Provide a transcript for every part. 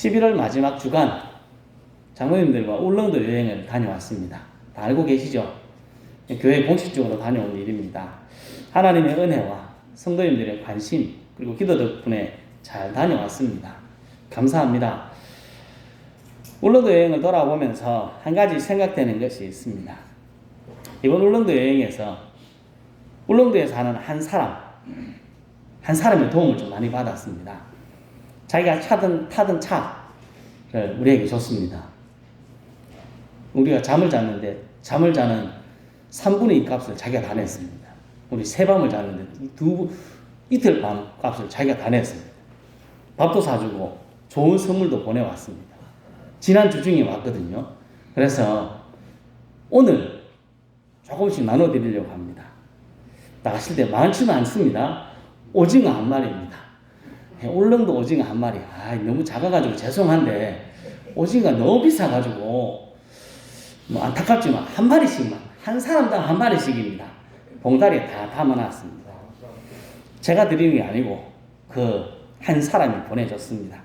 11월 마지막 주간 장로님들과 울릉도 여행을 다녀왔습니다. 다 알고 계시죠? 교회 공식적으로 다녀온 일입니다. 하나님의 은혜와 성도님들의 관심 그리고 기도 덕분에 잘 다녀왔습니다. 감사합니다. 울릉도 여행을 돌아보면서 한 가지 생각되는 것이 있습니다. 이번 울릉도 여행에서 울릉도에 사는 한 사람의 도움을 좀 많이 받았습니다. 자기가 타던 차를 우리에게 줬습니다. 우리가 잠을 잤는데 잠을 자는 3분의 2 값을 자기가 다 냈습니다. 우리 세 밤을 잤는데 이틀 밤 값을 자기가 다 냈습니다. 밥도 사주고 좋은 선물도 보내왔습니다. 지난주 중에 왔거든요. 그래서 오늘 조금씩 나눠드리려고 합니다. 나가실 때 많지는 않습니다. 오징어 한 마리입니다. 울릉도 오징어 한 마리. 너무 작아가지고 죄송한데 오징어가 너무 비싸가지고 안타깝지만 한 마리씩만, 한 사람당 한 마리씩입니다. 봉다리에 다 담아놨습니다. 제가 드리는 게 아니고 그 한 사람이 보내줬습니다.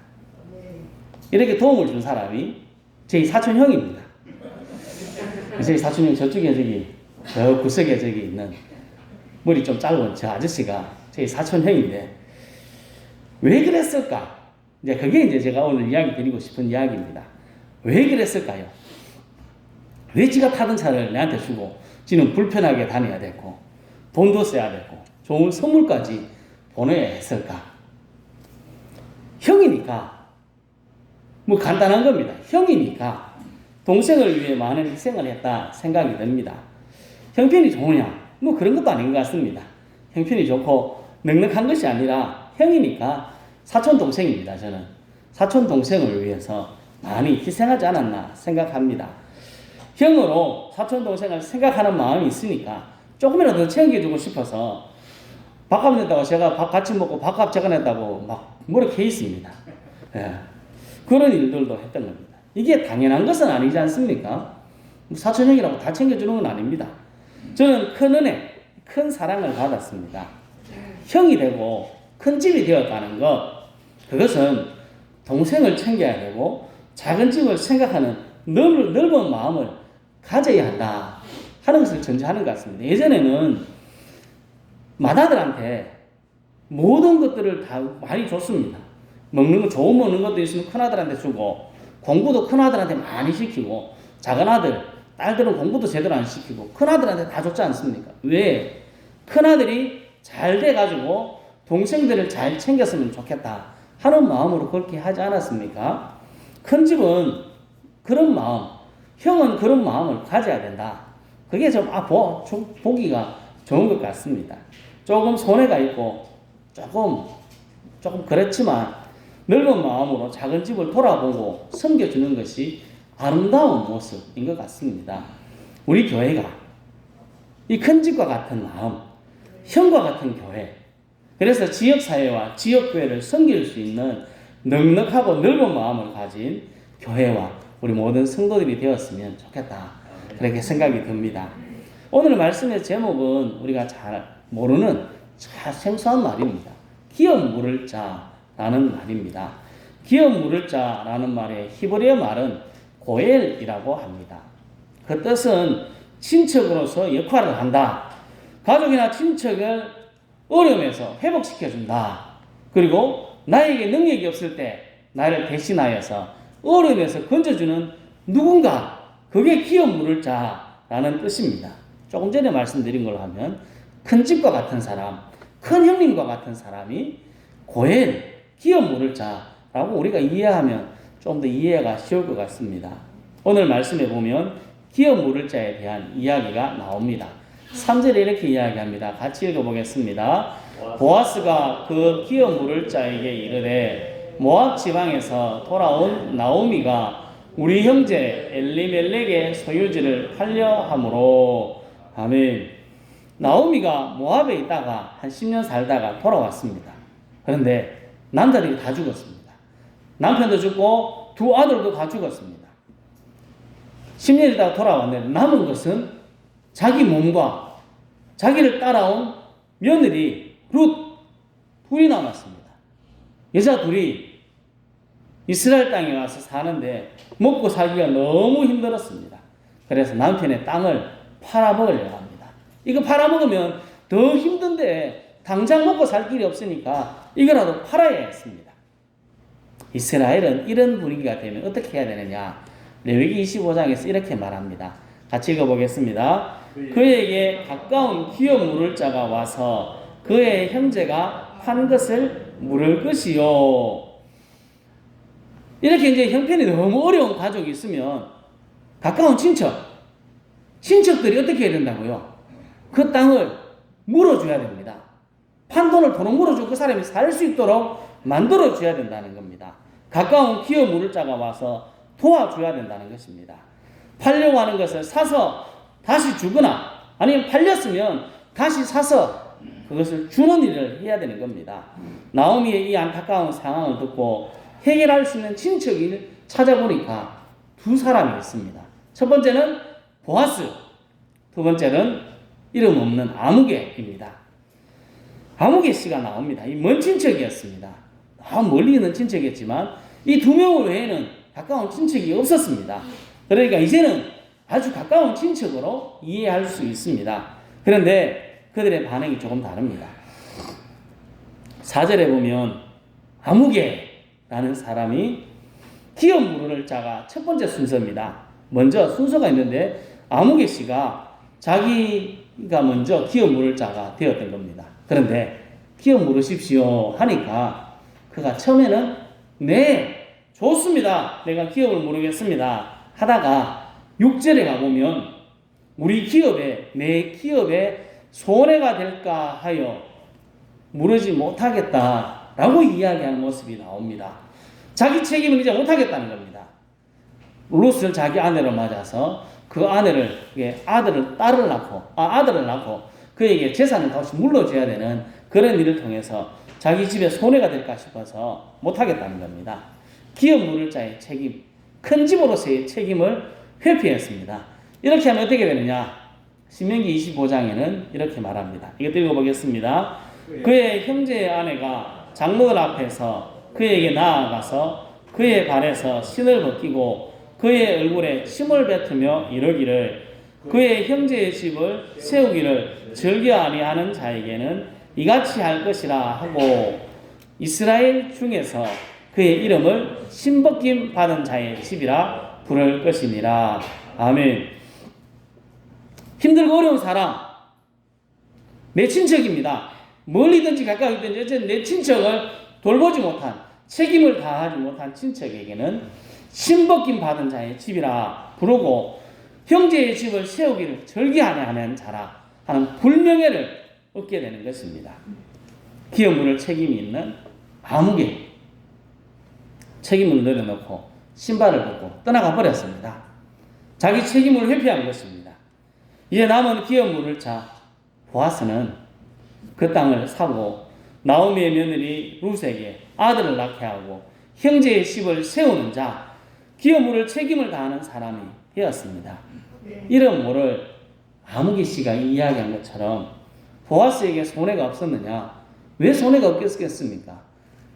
이렇게 도움을 준 사람이 저희 사촌 형입니다. 저희 사촌 형 저쪽에 저 구석에 있는 머리 좀 짧은 저 아저씨가 저희 사촌 형인데 왜 그랬을까? 그게 제가 오늘 이야기 드리고 싶은 이야기입니다. 왜 그랬을까요? 왜 지가 타던 차를 내한테 주고 지는 불편하게 다녀야 됐고 돈도 써야 됐고 좋은 선물까지 보내야 했을까? 형이니까 간단한 겁니다. 형이니까 동생을 위해 많은 희생을 했다 생각이 듭니다. 형편이 좋으냐? 그런 것도 아닌 것 같습니다. 형편이 좋고 넉넉한 것이 아니라 형이니까 사촌 동생입니다. 저는 사촌 동생을 위해서 많이 희생하지 않았나 생각합니다. 형으로 사촌 동생을 생각하는 마음이 있으니까 조금이라도 더 챙겨주고 싶어서 밥값 냈다고 제가 밥 같이 먹고 밥값 제가 냈다고 막 뭐렇게 있습니다. 그런 일들도 했던 겁니다. 이게 당연한 것은 아니지 않습니까? 사촌 형이라고 다 챙겨주는 건 아닙니다. 저는 큰 은혜, 큰 사랑을 받았습니다. 형이 되고 큰 집이 되었다는 것, 그것은 동생을 챙겨야 되고 작은 집을 생각하는 넓은 마음을 가져야 한다 하는 것을 전제하는 것 같습니다. 예전에는 맏아들한테 모든 것들을 다 많이 줬습니다. 좋은 먹는 것도 있으면 큰아들한테 주고 공부도 큰아들한테 많이 시키고 작은 아들, 딸들은 공부도 제대로 안 시키고 큰아들한테 다 줬지 않습니까? 왜? 큰아들이 잘 돼가지고 동생들을 잘 챙겼으면 좋겠다 하는 마음으로 그렇게 하지 않았습니까? 큰 집은 그런 마음, 형은 그런 마음을 가져야 된다. 그게 좀 보기가 좋은 것 같습니다. 조금 손해가 있고 조금 그렇지만 넓은 마음으로 작은 집을 돌아보고 섬겨주는 것이 아름다운 모습인 것 같습니다. 우리 교회가 이 큰 집과 같은 마음, 형과 같은 교회, 그래서 지역사회와 지역교회를 섬길 수 있는 넉넉하고 넓은 마음을 가진 교회와 우리 모든 성도들이 되었으면 좋겠다. 그렇게 생각이 듭니다. 오늘 말씀의 제목은 우리가 잘 모르는 생소한 말입니다. 기업 물을 자라는 말입니다. 기업 물을 자라는 말의 히브리어 말은 고엘이라고 합니다. 그 뜻은 친척으로서 역할을 한다. 가족이나 친척을 어려움에서 회복시켜준다. 그리고 나에게 능력이 없을 때 나를 대신하여서 어려움에서 건져주는 누군가, 그게 기업 물을 자라는 뜻입니다. 조금 전에 말씀드린 걸로 하면 큰 집과 같은 사람, 큰 형님과 같은 사람이 고엘, 기업 물을 자라고 우리가 이해하면 좀 더 이해가 쉬울 것 같습니다. 오늘 말씀에 보면 기업 물을 자에 대한 이야기가 나옵니다. 3절에 이렇게 이야기합니다. 같이 읽어보겠습니다. 보아스가 그 기업 물을 자에게 이르되 모압 지방에서 돌아온 나오미가 우리 형제 엘리멜렉의 소유지를 팔려 함으로. 아멘. 나오미가 모압에 있다가 한 10년 살다가 돌아왔습니다. 그런데 남자들이 다 죽었습니다. 남편도 죽고 두 아들도 다 죽었습니다. 10년 있다가 돌아왔는데 남은 것은 자기 몸과 자기를 따라온 며느리 룻 둘이 남았습니다. 여자 둘이 이스라엘 땅에 와서 사는데 먹고 살기가 너무 힘들었습니다. 그래서 남편의 땅을 팔아먹으려고 합니다. 이거 팔아먹으면 더 힘든데 당장 먹고 살 길이 없으니까 이거라도 팔아야 했습니다. 이스라엘은 이런 분위기가 되면 어떻게 해야 되느냐? 레위기 25장에서 이렇게 말합니다. 같이 읽어보겠습니다. 그에게 가까운 기업 물을 자가 와서 그의 형제가 판 것을 물을 것이요. 이렇게 이제 형편이 너무 어려운 가족이 있으면 가까운 친척들이 어떻게 해야 된다고요? 그 땅을 물어줘야 됩니다. 판돈을 도로 물어주고 그 사람이 살 수 있도록 만들어줘야 된다는 겁니다. 가까운 기업 물을 자가 와서 도와줘야 된다는 것입니다. 팔려고 하는 것을 사서 다시 주거나 아니면 팔렸으면 다시 사서 그것을 주는 일을 해야 되는 겁니다. 나오미의 이 안타까운 상황을 듣고 해결할 수 있는 친척을 찾아보니까 두 사람이 있습니다. 첫 번째는 보아스, 두 번째는 이름 없는 아무개입니다. 아무개 씨가 나옵니다. 이 먼 친척이었습니다. 멀리 있는 친척이었지만 이 두 명을 외에는 가까운 친척이 없었습니다. 그러니까 이제는 아주 가까운 친척으로 이해할 수 있습니다. 그런데 그들의 반응이 조금 다릅니다. 4절에 보면 아무개라는 사람이 기업 물을 자가 첫 번째 순서입니다. 먼저 순서가 있는데 아무개 씨가 자기가 먼저 기업 물을 자가 되었던 겁니다. 그런데 기업 물으십시오 하니까 그가 처음에는 네 좋습니다. 내가 기업을 물으겠습니다 하다가 6절에 가보면 우리 기업에 내 기업에 손해가 될까 하여 물으지 못하겠다라고 이야기하는 모습이 나옵니다. 자기 책임을 이제 못하겠다는 겁니다. 룻을 자기 아내로 맞아서 그 아내를 아들을 낳고 그에게 재산을 다시 물러줘야 되는 그런 일을 통해서 자기 집에 손해가 될까 싶어서 못하겠다는 겁니다. 기업 물을 자의 책임, 큰 집으로서의 책임을 회피했습니다. 이렇게 하면 어떻게 되느냐? 신명기 25장에는 이렇게 말합니다. 이것도 읽어보겠습니다. 그의 형제의 아내가 장로들 앞에서 그에게 나아가서 그의 발에서 신을 벗기고 그의 얼굴에 침을 뱉으며 이르기를 그의 형제의 집을 세우기를 즐겨 아니하는 자에게는 이같이 할 것이라 하고 이스라엘 중에서 그의 이름을 신벗김 받은 자의 집이라 부를 것이니라. 아멘. 힘들고 어려운 사람, 내 친척입니다. 멀리든지 가까이든지 어쨌든 내 친척을 돌보지 못한, 책임을 다하지 못한 친척에게는 신벗김 받은 자의 집이라 부르고 형제의 집을 세우기를 절기하냐 하는 자라 하는 불명예를 얻게 되는 것입니다. 기업 물을 책임이 있는 아무개 책임을 내려놓고 신발을 벗고 떠나가 버렸습니다. 자기 책임을 회피한 것입니다. 이제 남은 기업 물을 자 보아스는 그 땅을 사고 나오미의 며느리 룻에게 아들을 낳게 하고 형제의 집을 세우는 자 기업 물을 책임을 다하는 사람이 되었습니다. 이런 뭐를 아무개 씨가 이야기한 것처럼 보아스에게 손해가 없었느냐? 왜 손해가 없겠습니까?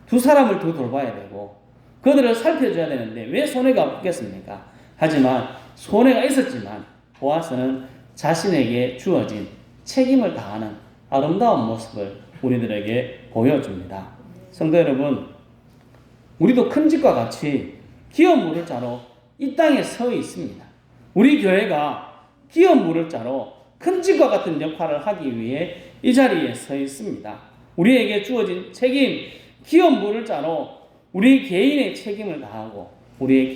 두 사람을 더 돌봐야 되고 그들을 살펴줘야 되는데 왜 손해가 없겠습니까? 하지만 손해가 있었지만 보아스는 자신에게 주어진 책임을 다하는 아름다운 모습을 우리들에게 보여줍니다. 성도 여러분, 우리도 큰 집과 같이 기업 물을 자로 이 땅에 서 있습니다. 우리 교회가 기업 물을 자로 큰 집과 같은 역할을 하기 위해 이 자리에 서 있습니다. 우리에게 주어진 책임, 기업 물을 자로 우리 개인의 책임을 다하고 우리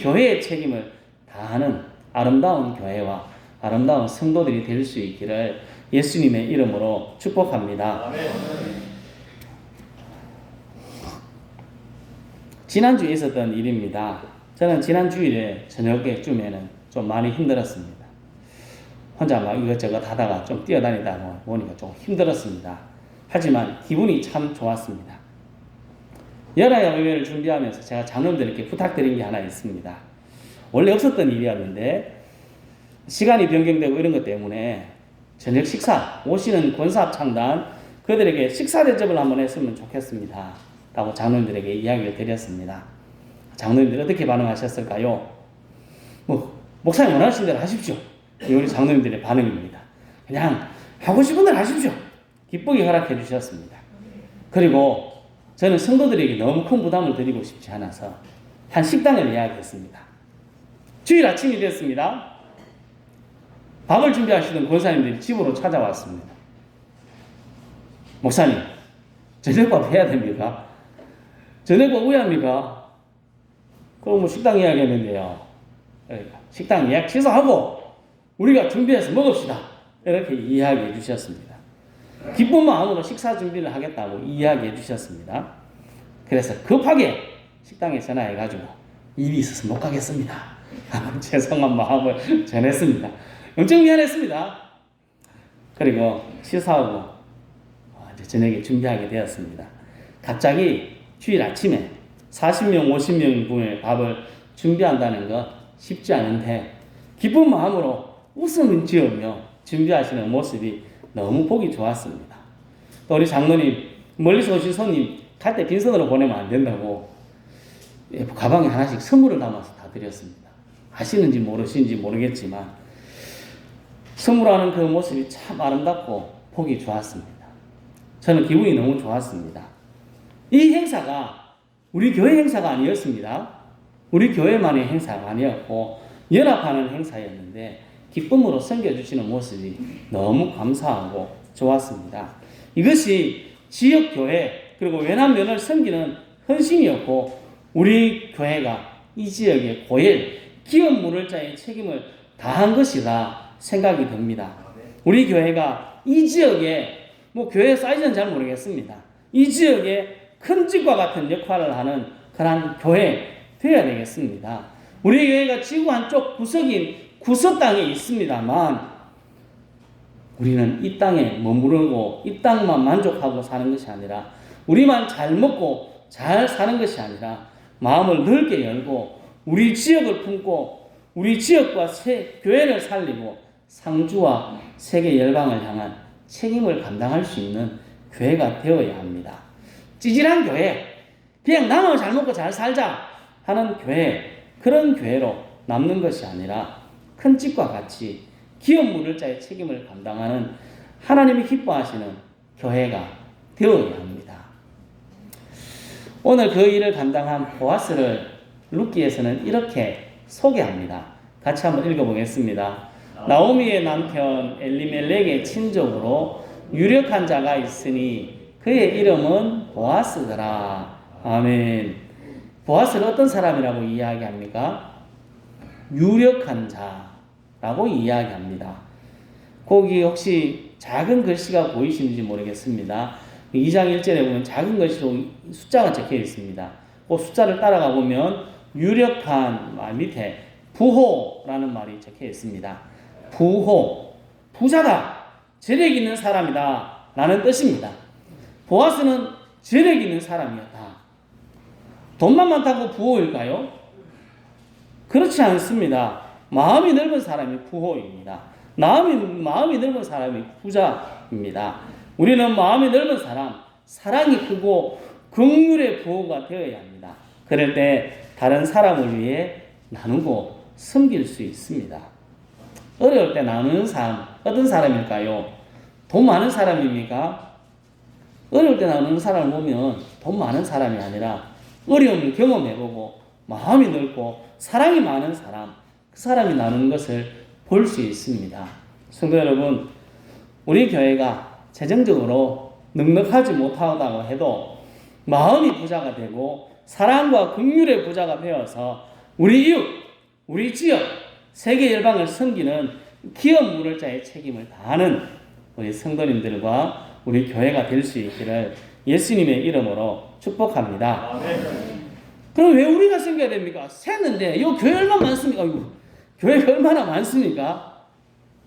교회의 책임을 다하는 아름다운 교회와 아름다운 성도들이 될 수 있기를 예수님의 이름으로 축복합니다. 아멘. 지난주에 있었던 일입니다. 저는 지난 주일에 저녁에쯤에는 좀 많이 힘들었습니다. 혼자 막 이것저것 하다가 좀 뛰어다니다 보니까 좀 힘들었습니다. 하지만 기분이 참 좋았습니다. 연합 예배를 준비하면서 제가 장로님들께 부탁드린 게 하나 있습니다. 원래 없었던 일이었는데 시간이 변경되고 이런 것 때문에 저녁 식사, 오시는 권사합 창단 그들에게 식사 대접을 한번 했으면 좋겠습니다. 라고 장로님들에게 이야기를 드렸습니다. 장로님들 어떻게 반응하셨을까요? 목사님 원하시는 대로 하십시오. 이 우리 장로님들의 반응입니다. 그냥 하고 싶은 대로 하십시오. 기쁘게 허락해 주셨습니다. 그리고 저는 성도들에게 너무 큰 부담을 드리고 싶지 않아서 한 식당을 예약했습니다. 주일 아침이 됐습니다. 밥을 준비하시던 권사님들이 집으로 찾아왔습니다. 목사님, 저녁밥 해야 됩니까? 저녁밥 왜 합니까? 그럼 식당 예약했는데요. 식당 예약 취소하고 우리가 준비해서 먹읍시다. 이렇게 이야기해 주셨습니다. 기쁜 마음으로 식사 준비를 하겠다고 이야기해 주셨습니다. 그래서 급하게 식당에 전화해가지고 일이 있어서 못 가겠습니다. 죄송한 마음을 전했습니다. 엄청 미안했습니다. 그리고 식사하고 이제 저녁에 준비하게 되었습니다. 갑자기 주일 아침에 40명, 50명 분의 밥을 준비한다는 거 쉽지 않은데 기쁜 마음으로 웃음을 지으며 준비하시는 모습이 너무 보기 좋았습니다. 또 우리 장로님, 멀리서 오신 손님 갈 때 빈손으로 보내면 안 된다고 가방에 하나씩 선물을 담아서 다 드렸습니다. 아시는지 모르시는지 모르겠지만 선물하는 그 모습이 참 아름답고 보기 좋았습니다. 저는 기분이 너무 좋았습니다. 이 행사가 우리 교회 행사가 아니었습니다. 우리 교회만의 행사가 아니었고 연합하는 행사였는데 기쁨으로 섬겨주시는 모습이 너무 감사하고 좋았습니다. 이것이 지역교회 그리고 외남면을 섬기는 헌신이었고 우리 교회가 이 지역의 고엘, 기업무를자의 책임을 다한 것이라 생각이 듭니다. 우리 교회가 이 지역에 교회 사이즈는 잘 모르겠습니다. 이 지역에 큰 집과 같은 역할을 하는 그런 교회 되어야 되겠습니다. 우리 교회가 지구 한쪽 구석인 구석 땅에 있습니다만 우리는 이 땅에 머무르고 이 땅만 만족하고 사는 것이 아니라 우리만 잘 먹고 잘 사는 것이 아니라 마음을 넓게 열고 우리 지역을 품고 우리 지역과 교회를 살리고 상주와 세계 열방을 향한 책임을 감당할 수 있는 교회가 되어야 합니다. 찌질한 교회, 그냥 나만 잘 먹고 잘 살자 하는 교회, 그런 교회로 남는 것이 아니라 큰 집과 같이 기업 무를자의 책임을 감당하는 하나님이 기뻐하시는 교회가 되어야 합니다. 오늘 그 일을 감당한 보아스를 룻기에서는 이렇게 소개합니다. 같이 한번 읽어보겠습니다. 나오미의 남편 엘리멜렉의 친족으로 유력한 자가 있으니 그의 이름은 보아스더라. 아멘. 보아스는 어떤 사람이라고 이야기합니까? 유력한 자라고 이야기합니다. 거기 혹시 작은 글씨가 보이시는지 모르겠습니다. 2장 1절에 보면 작은 글씨로 숫자가 적혀 있습니다. 그 숫자를 따라가 보면 유력한 말 밑에 부호라는 말이 적혀 있습니다. 부호, 부자다, 재력 있는 사람이다 라는 뜻입니다. 보아스는 재력 있는 사람이었다. 돈만 많다고 부호일까요? 그렇지 않습니다. 마음이 넓은 사람이 부호입니다. 마음이 넓은 사람이 부자입니다. 우리는 마음이 넓은 사람, 사랑이 크고 긍휼의 부호가 되어야 합니다. 그럴 때 다른 사람을 위해 나누고 섬길 수 있습니다. 어려울 때 나누는 사람, 어떤 사람일까요? 돈 많은 사람입니까? 어려울 때 나누는 사람을 보면 돈 많은 사람이 아니라 어려움을 경험해보고 마음이 넓고 사랑이 많은 사람, 그 사람이 나누는 것을 볼 수 있습니다. 성도 여러분, 우리 교회가 재정적으로 넉넉하지 못하다고 해도 마음이 부자가 되고 사랑과 긍휼의 부자가 되어서 우리 이웃, 우리 지역, 세계 열방을 섬기는 기업 무를자의 책임을 다하는 우리 성도님들과 우리 교회가 될 수 있기를 예수님의 이름으로 축복합니다. 그럼 왜 우리가 섬겨야 됩니까? 샜는데 이 교회 얼마나 많습니까? 교회가 얼마나 많습니까?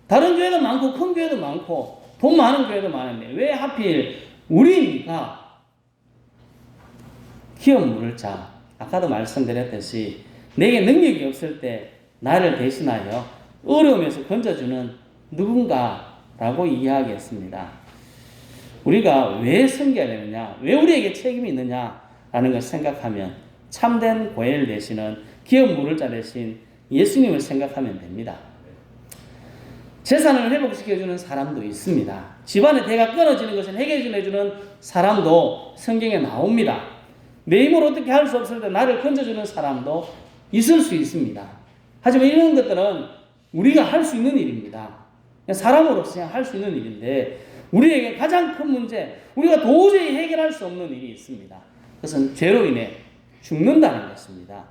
다른 교회도 많고 큰 교회도 많고 돈 많은 교회도 많은데 왜 하필 우리입니까? 기업 무를자, 아까도 말씀드렸듯이 내게 능력이 없을 때 나를 대신하여 어려움에서 건져주는 누군가라고 이야기했습니다. 우리가 왜 섬겨야 되느냐? 왜 우리에게 책임이 있느냐? 라는 걸 생각하면 참된 고엘 되시는 기업 물을자 되신 예수님을 생각하면 됩니다. 재산을 회복시켜주는 사람도 있습니다. 집안의 대가 끊어지는 것을 해결해주는 사람도 성경에 나옵니다. 내 힘으로 어떻게 할 수 없을 때 나를 건져주는 사람도 있을 수 있습니다. 하지만 이런 것들은 우리가 할 수 있는 일입니다. 사람으로서 할 수 있는 일인데 우리에게 가장 큰 문제, 우리가 도저히 해결할 수 없는 일이 있습니다. 그것은 죄로 인해 죽는다는 것입니다.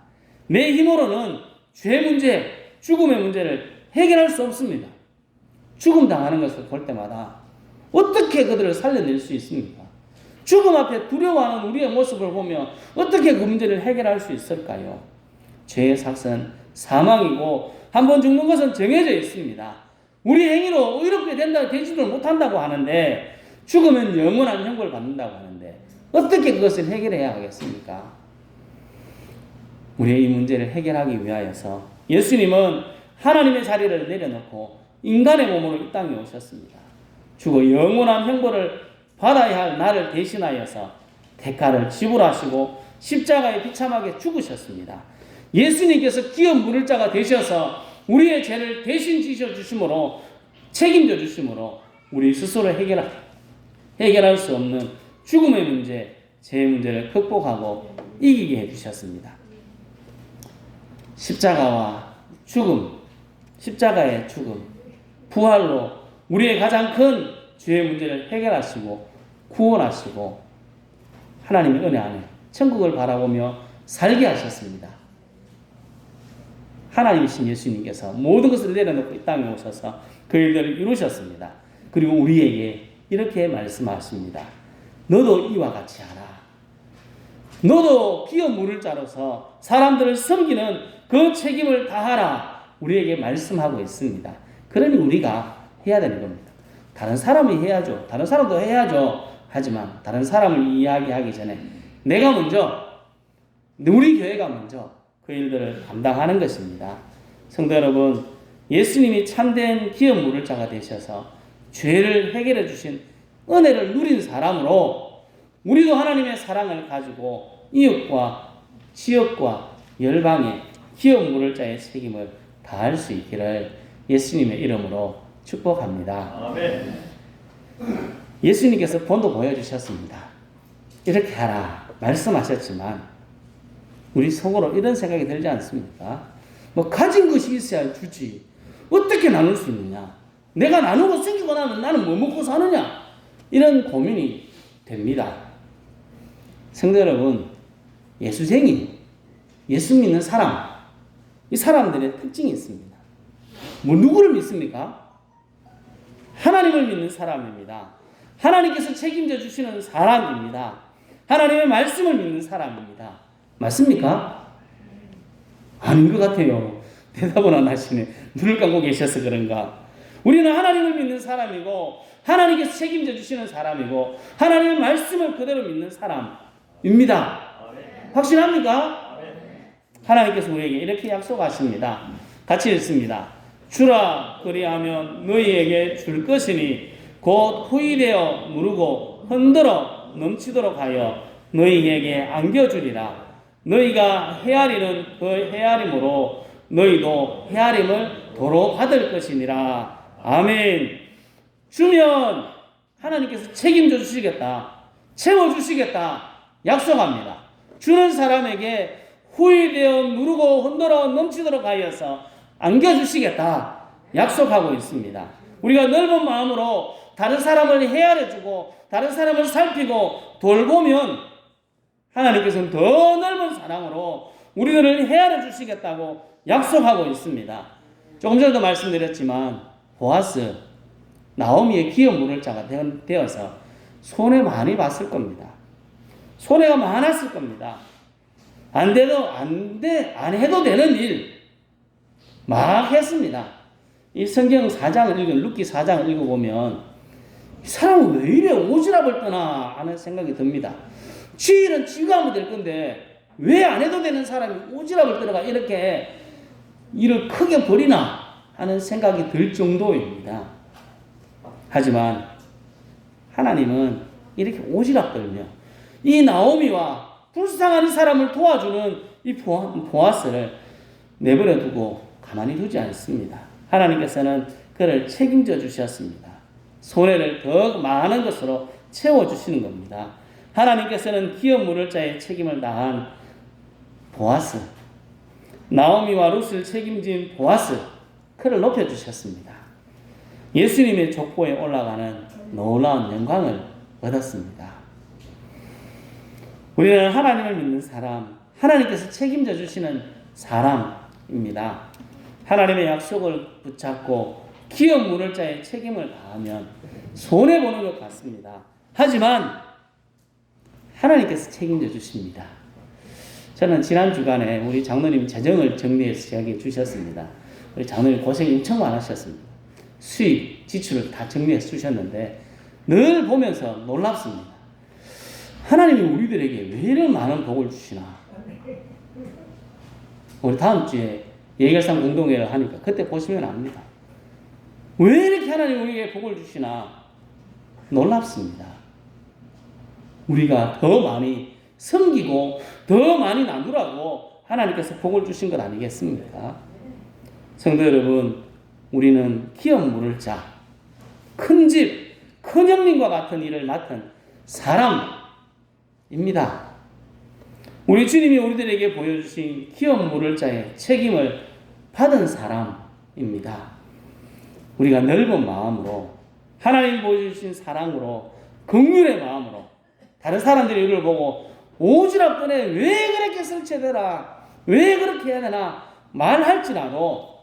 내 힘으로는 죄 문제, 죽음의 문제를 해결할 수 없습니다. 죽음 당하는 것을 볼 때마다 어떻게 그들을 살려낼 수 있습니까? 죽음 앞에 두려워하는 우리의 모습을 보며 어떻게 그 문제를 해결할 수 있을까요? 죄의 삭은 사망이고 한 번 죽는 것은 정해져 있습니다. 우리 행위로 의롭게 되지도 못한다고 하는데 죽으면 영원한 형벌을 받는다고 하는데 어떻게 그것을 해결해야 하겠습니까? 우리의 이 문제를 해결하기 위하여서 예수님은 하나님의 자리를 내려놓고 인간의 몸으로 이 땅에 오셨습니다. 죽어 영원한 형벌을 받아야 할 나를 대신하여서 대가를 지불하시고 십자가에 비참하게 죽으셨습니다. 예수님께서 기업 물을 자가 되셔서 우리의 죄를 대신 지셔 주심으로 책임져 주심으로 우리 스스로 해결할 수 없는 죽음의 문제, 죄의 문제를 극복하고 이기게 해주셨습니다. 십자가와 죽음, 십자가의 죽음, 부활로 우리의 가장 큰 죄의 문제를 해결하시고 구원하시고 하나님의 은혜 안에 천국을 바라보며 살게 하셨습니다. 하나님이신 예수님께서 모든 것을 내려놓고 이 땅에 오셔서 그 일들을 이루셨습니다. 그리고 우리에게 이렇게 말씀하십니다. 너도 이와 같이 하라. 너도 기업 물을 자로서 사람들을 섬기는 그 책임을 다하라. 우리에게 말씀하고 있습니다. 그러니 우리가 해야 되는 겁니다. 다른 사람이 해야죠. 다른 사람도 해야죠. 하지만 다른 사람을 이야기하기 전에 내가 먼저, 우리 교회가 먼저 그 일들을 감당하는 것입니다. 성도 여러분, 예수님이 참된 기업 물을 자가 되셔서 죄를 해결해 주신 은혜를 누린 사람으로 우리도 하나님의 사랑을 가지고 이웃과 지역과 열방에 기업 물을 자의 책임을 다할 수 있기를 예수님의 이름으로 축복합니다. 아멘. 예수님께서 본도 보여주셨습니다. 이렇게 하라 말씀하셨지만 우리 속으로 이런 생각이 들지 않습니까? 뭐 가진 것이 있어야 주지. 어떻게 나눌 수 있느냐? 내가 나누고 생기고 나면 나는 뭐 먹고 사느냐? 이런 고민이 됩니다. 성도 여러분, 예수쟁이, 예수 믿는 사람, 이 사람들의 특징이 있습니다. 뭐 누구를 믿습니까? 하나님을 믿는 사람입니다. 하나님께서 책임져 주시는 사람입니다. 하나님의 말씀을 믿는 사람입니다. 맞습니까? 아닌 것 같아요. 대답은 안 하시네. 눈을 감고 계셔서 그런가. 우리는 하나님을 믿는 사람이고 하나님께서 책임져 주시는 사람이고 하나님의 말씀을 그대로 믿는 사람입니다. 확신합니까? 하나님께서 우리에게 이렇게 약속하십니다. 같이 읽습니다. 주라 그리하면 너희에게 줄 것이니 곧 후이되어 누르고 흔들어 넘치도록 하여 너희에게 안겨주리라. 너희가 헤아리는 그 헤아림으로 너희도 헤아림을 도로 받을 것이니라. 아멘. 주면 하나님께서 책임져 주시겠다. 채워주시겠다. 약속합니다. 주는 사람에게 후회되어 누르고 흔들어 넘치도록 하여서 안겨주시겠다. 약속하고 있습니다. 우리가 넓은 마음으로 다른 사람을 헤아려주고 다른 사람을 살피고 돌보면 하나님께서는 더 넓은 사랑으로 우리들을 헤아려 주시겠다고 약속하고 있습니다. 조금 전에도 말씀드렸지만 보아스, 나오미의 기업 물을 자가 되어서 손해 많이 봤을 겁니다. 손해가 많았을 겁니다. 안 해도 되는 일 막 했습니다. 이 성경 4장을 룻기 4장을 읽어보면 이 사람은 왜 이래 오지랖을 떠나 하는 생각이 듭니다. 지 일은 지가 하면 될 건데 왜 안 해도 되는 사람이 오지랖을 떠나가 이렇게 일을 크게 벌이나 하는 생각이 들 정도입니다. 하지만 하나님은 이렇게 오지랖 떨며 이 나오미와 불쌍한 이 사람을 도와주는 이 보아스를 내버려 두고 가만히 두지 않습니다. 하나님께서는 그를 책임져 주셨습니다. 손해를 더 많은 것으로 채워주시는 겁니다. 하나님께서는 기업 물을 자의 책임을 다한 보아스, 나오미와 룻을 책임진 보아스, 그를 높여주셨습니다. 예수님의 족보에 올라가는 놀라운 영광을 얻었습니다. 우리는 하나님을 믿는 사람, 하나님께서 책임져 주시는 사람입니다. 하나님의 약속을 붙잡고 기업 물을 자의 책임을 다하면 손해보는 것 같습니다. 하지만 하나님께서 책임져 주십니다. 저는 지난 주간에 우리 장로님 재정을 정리해서 이야기해 주셨습니다. 우리 장로님 고생 엄청 많으셨습니다. 수입, 지출을 다 정리해서 주셨는데 늘 보면서 놀랍습니다. 하나님이 우리들에게 왜 이런 많은 복을 주시나? 우리 다음 주에 예결상 공동회를 하니까 그때 보시면 압니다. 왜 이렇게 하나님 우리에게 복을 주시나? 놀랍습니다. 우리가 더 많이 섬기고 더 많이 나누라고 하나님께서 복을 주신 것 아니겠습니까? 성도 여러분, 우리는 기업 물을 자, 큰 집, 큰 형님과 같은 일을 맡은 사람입니다. 우리 주님이 우리들에게 보여주신 기업 물을 자의 책임을 받은 사람입니다. 우리가 넓은 마음으로 하나님이 보여주신 사랑으로 긍휼의 마음으로 다른 사람들이 우리를 보고 오지랖돈에 왜 그렇게 설치되라, 왜 그렇게 해야 되나 말할지라도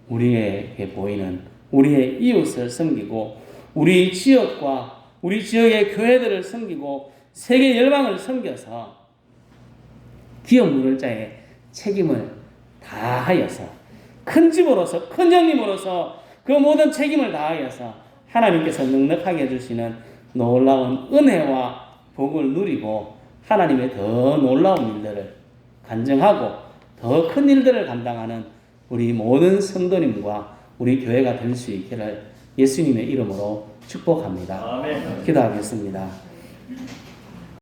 우리에게 보이는 우리의 이웃을 섬기고 우리 지역과 우리 지역의 교회들을 섬기고 세계 열방을 섬겨서 기업 물을 자의 책임을 다하여서 큰 집으로서 큰 형님으로서 그 모든 책임을 다하여서 하나님께서 넉넉하게 해주시는 놀라운 은혜와 복을 누리고 하나님의 더 놀라운 일들을 간증하고 더 큰 일들을 감당하는 우리 모든 성도님과 우리 교회가 될 수 있기를 예수님의 이름으로 축복합니다. 아멘. 기도하겠습니다.